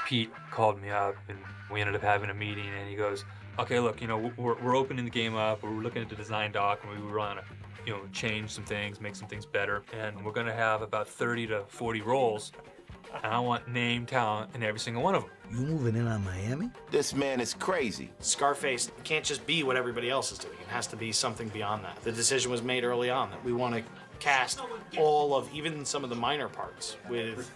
Pete called me up and we ended up having a meeting, and he goes, okay, look, we're opening the game up, we're looking at the design doc, and we want to, change some things, make some things better, and we're going to have about 30 to 40 roles, and I want name talent in every single one of them. You moving in on Miami? This man is crazy. Scarface can't just be what everybody else is doing. It has to be something beyond that. The decision was made early on that we want to cast all of, even some of the minor parts, with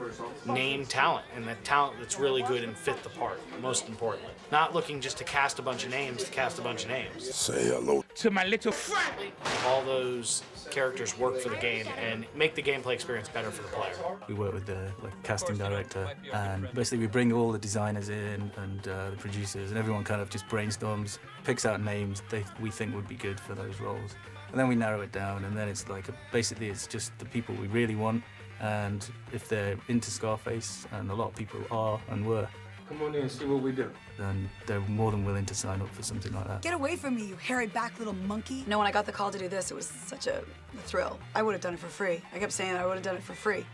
name talent, and that talent that's really good and fit the part, most importantly. Not looking just to cast a bunch of names to cast a bunch of names. Say hello To my little friend. All those characters work for the game and make the gameplay experience better for the player. We work with the casting director, and basically we bring all the designers in and the producers, and everyone kind of just brainstorms, picks out names we think would be good for those roles. And then we narrow it down, and then it's like, basically it's just the people we really want, and if they're into Scarface, and a lot of people are and were, Come on in and see what we do. then they're more than willing to sign up for something like that. Get away from me, you hairy back little monkey. No, when I got the call to do this, it was such a thrill. I would have done it for free. I kept saying I would have done it for free.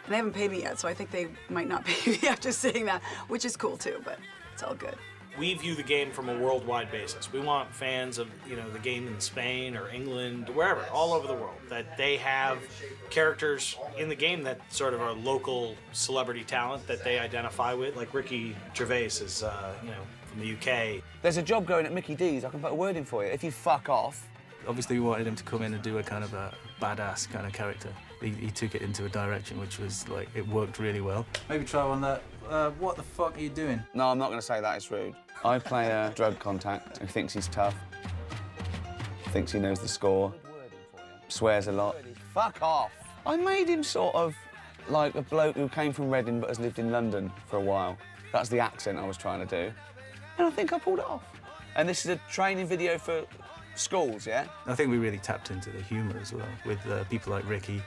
And they haven't paid me yet, so I think they might not pay me after saying that, which is cool too, but it's all good. We view the game from a worldwide basis. We want fans of, the game in Spain or England, wherever, all over the world, that they have characters in the game that sort of are local celebrity talent that they identify with. Like Ricky Gervais is, from the UK. There's a job going at Mickey D's. I can put a word in for you. If you fuck off. Obviously we wanted him to come in and do a kind of a badass kind of character. He took it into a direction which was like, it worked really well. Maybe try one that. What the fuck are you doing? No, I'm not going to say that. It's rude. I play a drug contact who thinks he's tough, thinks he knows the score, swears a lot. Fuck off. I made him sort of like a bloke who came from Reading but has lived in London for a while. That's the accent I was trying to do. And I think I pulled it off. And this is a training video for schools, yeah? I think we really tapped into the humour as well with people like Ricky.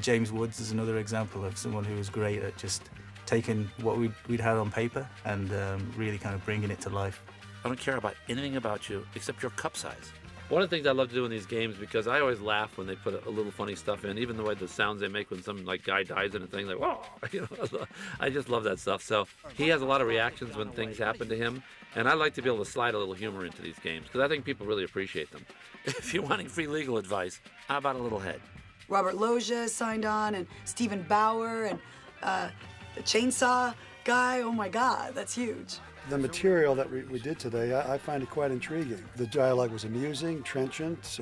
James Woods is another example of someone who was great at just taking what we'd had on paper and really kind of bringing it to life. I don't care about anything about you except your cup size. One of the things I love to do in these games, because I always laugh when they put a little funny stuff in, even the way the sounds they make when some guy dies in a thing, like, whoa, I just love that stuff. So he has a lot of reactions when things happen to him, and I like to be able to slide a little humor into these games, because I think people really appreciate them. If you're wanting free legal advice, how about a little head? Robert Loggia signed on, and Stephen Bauer, and the chainsaw guy. Oh my God, that's huge. The material that we did today, I find it quite intriguing. The dialogue was amusing, trenchant,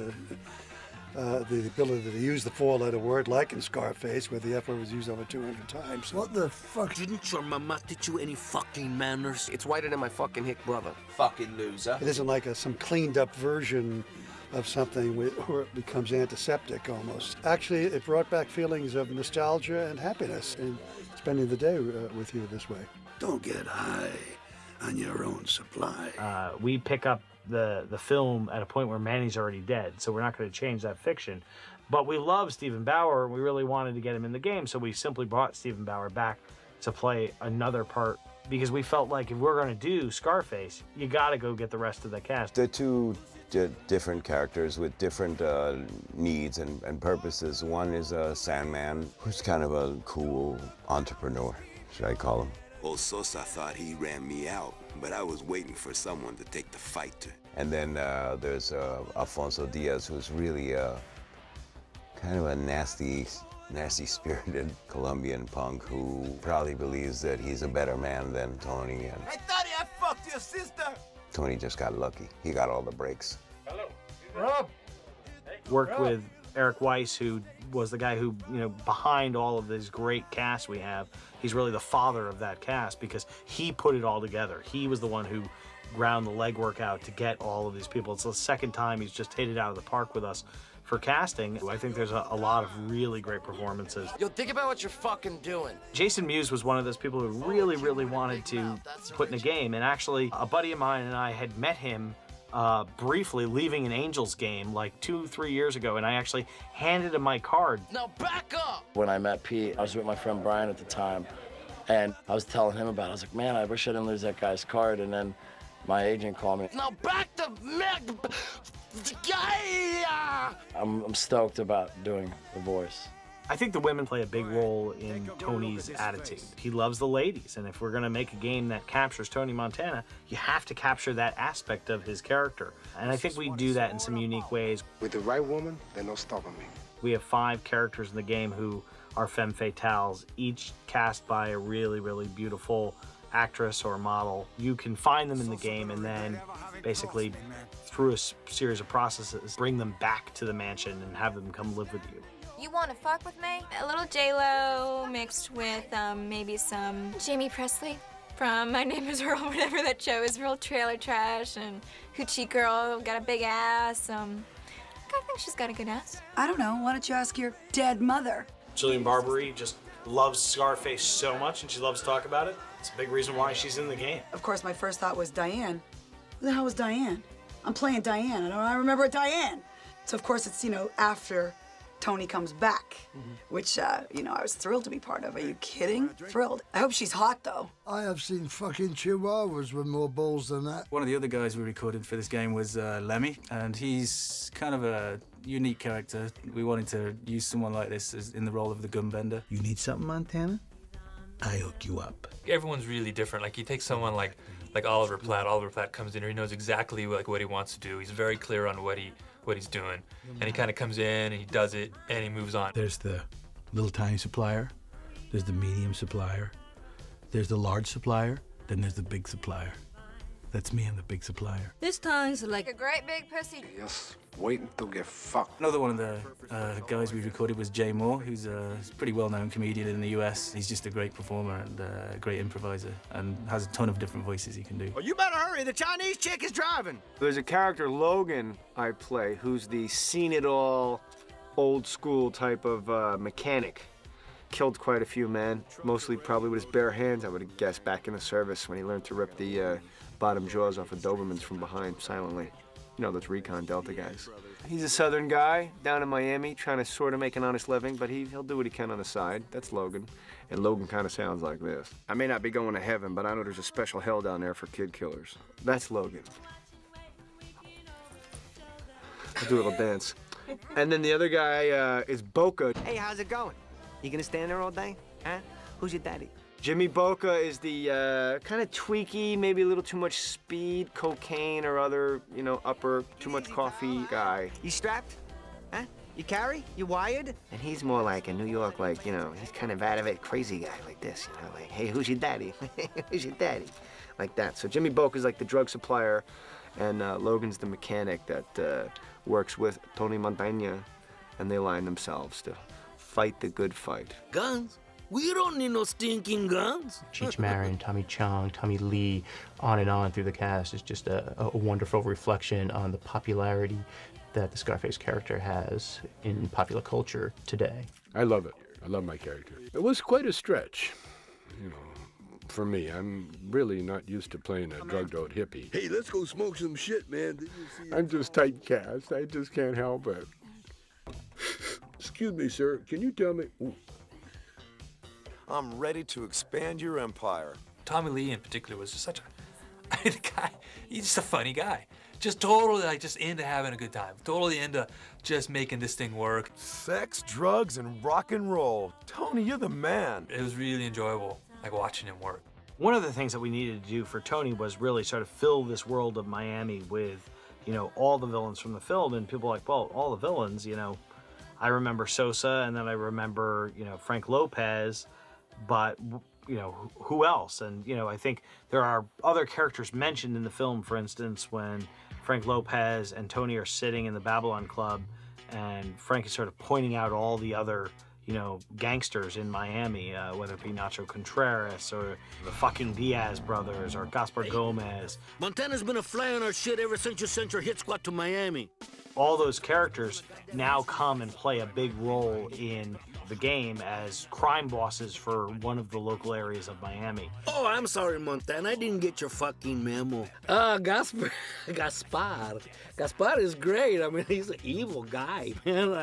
the ability to use the four-letter word like in Scarface, where the F word was used over 200 times. What the fuck? Didn't your mama teach you any fucking manners? It's whiter than my fucking hick brother. Fucking loser. It isn't like some cleaned-up version of something where it becomes antiseptic almost. Actually, it brought back feelings of nostalgia and happiness in spending the day with you this way. Don't get high on your own supply. We pick up the film at a point where Manny's already dead, so we're not going to change that fiction. But we love Stephen Bauer, and we really wanted to get him in the game, so we simply brought Stephen Bauer back to play another part, because we felt like if we're going to do Scarface, you got to go get the rest of the cast. They're two different characters with different needs and purposes. One is a Sandman, who's kind of a cool entrepreneur, should I call him. Old Sosa thought he ran me out, but I was waiting for someone to take the fight. And then there's Alfonso Diaz, who's really kind of a nasty-spirited Colombian punk who probably believes that he's a better man than Tony. And I thought I fucked your sister! Tony just got lucky. He got all the breaks. Hello. Rob. Worked with Eric Weiss, who was the guy who, behind all of this great cast we have. He's really the father of that cast because he put it all together. He was the one who ground the legwork out to get all of these people. It's the second time he's just hit it out of the park with us for casting. I think there's a lot of really great performances. Yo, think about what you're fucking doing. Jason Mewes was one of those people who really, really wanted to put in a game. And actually, a buddy of mine and I had met him briefly leaving an Angels game like 2-3 years ago, and I actually handed him my card. Now back up! When I met Pete, I was with my friend Brian at the time, and I was telling him about it. I was like, man, I wish I didn't lose that guy's card. And then my agent called me. Now back to I'm stoked about doing the voice. I think the women play a big role in Tony's attitude. He loves the ladies, and if we're gonna make a game that captures Tony Montana, you have to capture that aspect of his character. And I think we do that in some unique ways. With the right woman, there's no stopping me. We have 5 characters in the game who are femme fatales, each cast by a really, really beautiful actress or model. You can find them in the game and then basically through a series of processes, bring them back to the mansion and have them come live with you. You want to fuck with me? A little J-Lo mixed with maybe some Jamie Presley from My Name is Earl, whatever that show is, real trailer trash, and Hoochie Girl, got a big ass. I think she's got a good ass. I don't know. Why don't you ask your dead mother? Jillian Barberie just loves Scarface so much, and she loves to talk about it. It's a big reason why she's in the game. Of course, my first thought was Diane. Who the hell was Diane? I'm playing Diane. I remember Diane. So of course it's, after Tony comes back, which, I was thrilled to be part of. Are you kidding? Thrilled. I hope she's hot, though. I have seen fucking chihuahuas with more balls than that. One of the other guys we recorded for this game was Lemmy, and he's kind of a unique character. We wanted to use someone like this in the role of the gun bender. You need something, Montana? I hook you up. Everyone's really different. Like, you take someone like Oliver Platt. Oliver Platt comes in here, he knows exactly what he wants to do. He's very clear on what he's doing. And he kind of comes in and he does it and he moves on. There's the little tiny supplier, there's the medium supplier, there's the large supplier, then there's the big supplier. That's me, I'm the big supplier. This tongue's like a great big pussy. Just waiting to get fucked. Another one of the guys we recorded was Jay Moore, who's a pretty well-known comedian in the US. He's just a great performer and a great improviser and has a ton of different voices he can do. Oh, you better hurry. The Chinese chick is driving. There's a character, Logan, I play, who's the seen-it-all, old-school type of mechanic. Killed quite a few men, mostly probably with his bare hands, I would have guessed, back in the service when he learned to rip the bottom jaws off of Dobermans from behind silently. Those recon Delta guys. He's a southern guy down in Miami trying to sort of make an honest living, but he'll do what he can on the side. That's Logan. And Logan kind of sounds like this. I may not be going to heaven, but I know there's a special hell down there for kid killers. That's Logan. I'll do a little dance. And then the other guy is Boca. Hey, how's it going? You gonna stand there all day? Huh? Who's your daddy? Jimmy Boca is the kind of tweaky, maybe a little too much speed, cocaine, or other, upper, too much coffee guy. You strapped? Huh? You carry? You wired? And he's more like a New York, he's kind of out of it, crazy guy like this, like, hey, who's your daddy? Who's your daddy? Like that. So Jimmy Boca's like the drug supplier, and Logan's the mechanic that works with Tony Montana, and they align themselves to fight the good fight. Guns? We don't need no stinking guns. Cheech Marin, Tommy Chong, Tommy Lee, on and on through the cast is just a wonderful reflection on the popularity that the Scarface character has in popular culture today. I love it. I love my character. It was quite a stretch, for me. I'm really not used to playing a drugged-out hippie. Hey, let's go smoke some shit, man. Did you see I'm just typecast. I just can't help it. Excuse me, sir. Can you tell me? Ooh. I'm ready to expand your empire. Tommy Lee in particular was just such a the guy. He's just a funny guy. Just totally just into having a good time. Totally into just making this thing work. Sex, drugs, and rock and roll. Tony, you're the man. It was really enjoyable, watching him work. One of the things that we needed to do for Tony was really sort of fill this world of Miami with, all the villains from the film, and people are like, well, all the villains, I remember Sosa, and then I remember, Frank Lopez, but, who else? And, I think there are other characters mentioned in the film, for instance, when Frank Lopez and Tony are sitting in the Babylon Club, and Frank is sort of pointing out all the other, gangsters in Miami, whether it be Nacho Contreras or the fucking Diaz brothers or Gaspar Gomez. Montana's been a fly on our shit ever since you sent your hit squad to Miami. All those characters now come and play a big role in the game as crime bosses for one of the local areas of Miami. Oh, I'm sorry, Montana. I didn't get your fucking memo. Gaspar is great. I mean, he's an evil guy, man.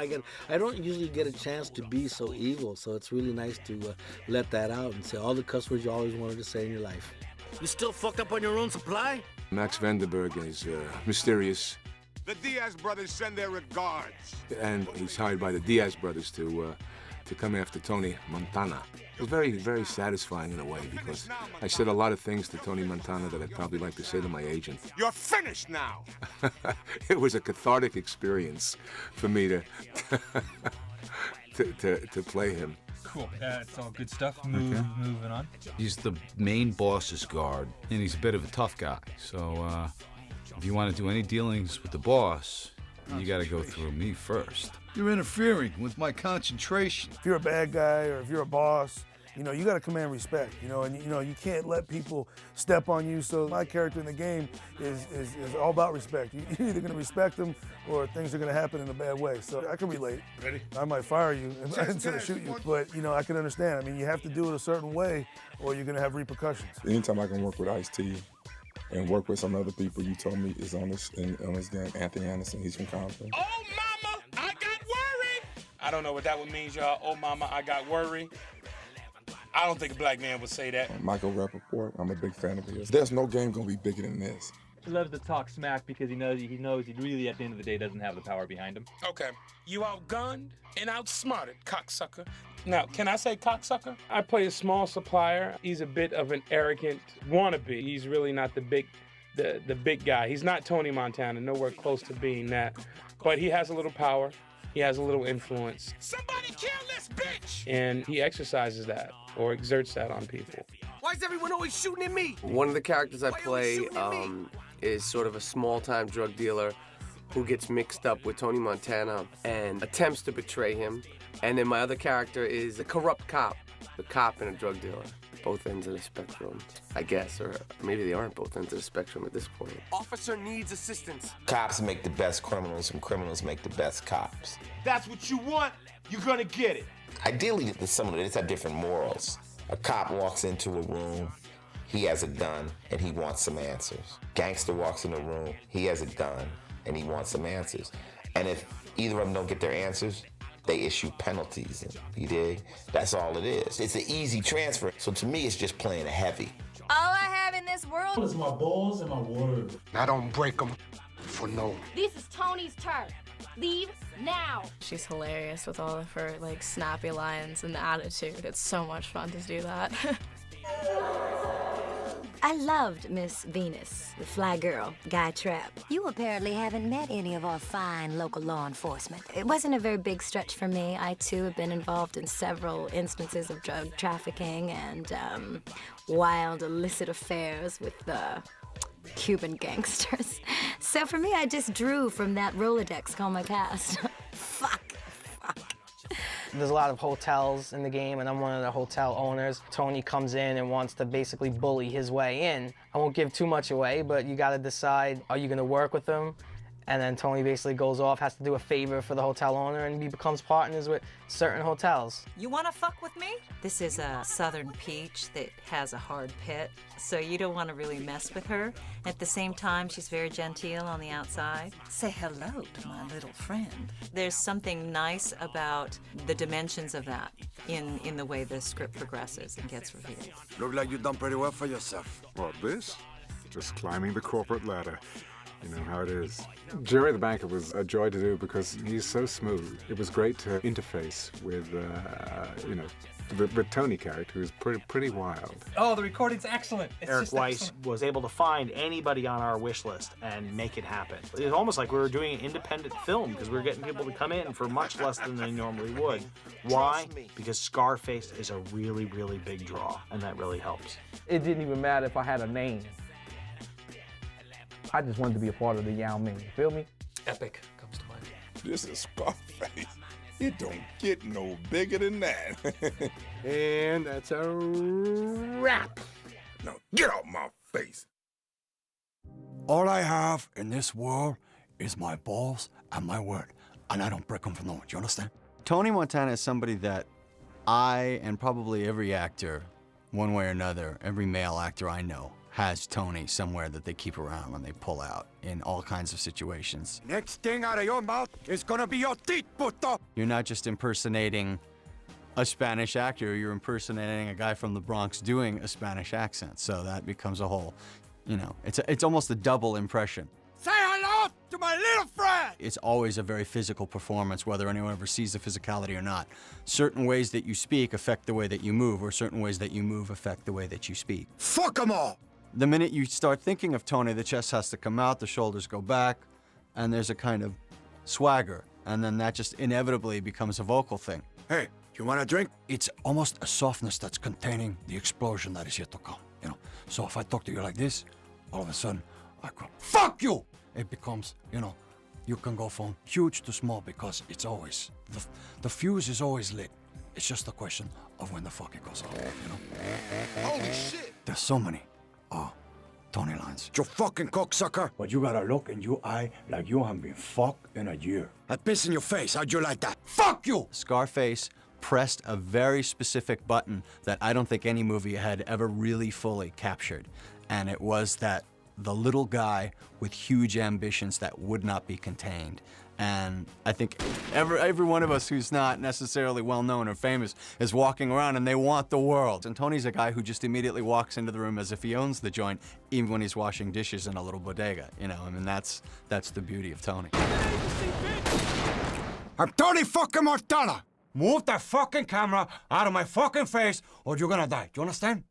I don't usually get a chance to be so evil, so it's really nice to let that out and say all the cuss words you always wanted to say in your life. You still fucked up on your own supply? Max Vandenberg is mysterious. The Diaz brothers send their regards. And he's hired by the Diaz brothers to to come after Tony Montana. It was very, very satisfying in a way because I said a lot of things to Tony Montana that I'd probably like to say to my agent. You're finished now. It was a cathartic experience for me to to play him. Cool. That's all good stuff. Moving on. He's the main boss's guard, and he's a bit of a tough guy. So if you want to do any dealings with the boss, you got to go through me first. You're interfering with my concentration. If you're a bad guy or if you're a boss, you know, you got to command respect, you know, and you know, you can't let people step on you. So my character in the game is all about respect. You're either going to respect them or things are going to happen in a bad way. So I can relate. Ready? I might fire you instead of shoot you, but you know, I can understand. I mean, you have to do it a certain way or you're going to have repercussions. Anytime I can work with Ice-T and work with some other people you told me is on this game, Anthony Anderson, he's from Compton. Oh, mama, I got worried. I don't know what that would mean, y'all. Oh, mama, I got worried. I don't think a black man would say that. Michael Rappaport, I'm a big fan of his. There's no game gonna be bigger than this. He loves to talk smack because he knows he really at the end of the day doesn't have the power behind him. Okay, you outgunned and outsmarted, cocksucker. Now, can I say cocksucker? I play a small supplier. He's a bit of an arrogant wannabe. He's really not the big guy. He's not Tony Montana, nowhere close to being that. But he has a little power. He has a little influence. Somebody kill this bitch! And he exercises that or exerts that on people. Why is everyone always shooting at me? One of the characters I play is sort of a small-time drug dealer who gets mixed up with Tony Montana and attempts to betray him. And then my other character is a corrupt cop, the cop and a drug dealer. Both ends of the spectrum, I guess, or maybe they aren't both ends of the spectrum at this point. Officer needs assistance. Cops make the best criminals and criminals make the best cops. That's what you want, you're gonna get it. Ideally, some of it have different morals. A cop walks into a room, he has a gun, and he wants some answers. Gangster walks in a room, he has a gun, and he wants some answers. And if either of them don't get their answers, they issue penalties, you dig? That's all it is. It's an easy transfer. So to me, it's just playing a heavy. All I have in this world is my balls and my word. I don't break them for no. This is Tony's turn. Leave now. She's hilarious with all of her like snappy lines and attitude. It's so much fun to do that. I loved Miss Venus, the fly girl, Guy Trapp. You apparently haven't met any of our fine local law enforcement. It wasn't a very big stretch for me. I, too, have been involved in several instances of drug trafficking and wild, illicit affairs with Cuban gangsters. So for me, I just drew from that Rolodex called my past. Fuck. There's a lot of hotels in the game, and I'm one of the hotel owners. Tony comes in and wants to basically bully his way in. I won't give too much away, but you gotta decide, are you gonna work with him? And then Tony basically goes off, has to do a favor for the hotel owner, and he becomes partners with certain hotels. You wanna fuck with me? This is a southern peach that has a hard pit, so you don't wanna really mess with her. At the same time, she's very genteel on the outside. Say hello to my little friend. There's something nice about the dimensions of that in the way the script progresses and gets revealed. Look like you've done pretty well for yourself. Well, this? Just climbing the corporate ladder. You know how it is. Jerry the Banker was a joy to do because he's so smooth. It was great to interface with, the Tony character, who's pretty wild. Oh, the recording's excellent. It's Eric just Weiss excellent. was able to find anybody on our wish list and make it happen. It was almost like we were doing an independent film because we were getting people to come in for much less than they normally would. Why? Because Scarface is a really, really big draw, and that really helps. It didn't even matter if I had a name. I just wanted to be a part of the Yao Ming, you feel me? Epic comes to mind. This is Scarface. It don't get no bigger than that. And that's a wrap. Now get out my face. All I have in this world is my balls and my word, and I don't break them for no one. Do you understand? Tony Montana is somebody that I, and probably every actor, one way or another, every male actor I know, has Tony somewhere that they keep around when they pull out in all kinds of situations. Next thing out of your mouth is gonna be your teeth, puto. You're not just impersonating a Spanish actor, you're impersonating a guy from the Bronx doing a Spanish accent. So that becomes a whole, it's almost a double impression. Say hello to at my little friend! It's always a very physical performance, whether anyone ever sees the physicality or not. Certain ways that you speak affect the way that you move, or certain ways that you move affect the way that you speak. Fuck them all! The minute you start thinking of Tony, the chest has to come out, the shoulders go back, and there's a kind of swagger. And then that just inevitably becomes a vocal thing. Hey, you want a drink? It's almost a softness that's containing the explosion that is yet to come, you know? So if I talk to you like this, all of a sudden, I go, fuck you! It becomes, you know, you can go from huge to small because it's always, the fuse is always lit. It's just a question of when the fuck it goes off, you know? Holy shit! There's so many, Tony lines. You fucking cocksucker! But you gotta look in your eye like you haven't been fucked in a year. I piss in your face, how'd you like that? Fuck you! Scarface pressed a very specific button that I don't think any movie had ever really fully captured. And it was that the little guy with huge ambitions that would not be contained. And I think every one of us who's not necessarily well-known or famous is walking around and they want the world. And Tony's a guy who just immediately walks into the room as if he owns the joint, even when he's washing dishes in a little bodega. You know, I mean, that's the beauty of Tony. I'm Tony fucking Montana! Move that fucking camera out of my fucking face or you're gonna die. Do you understand?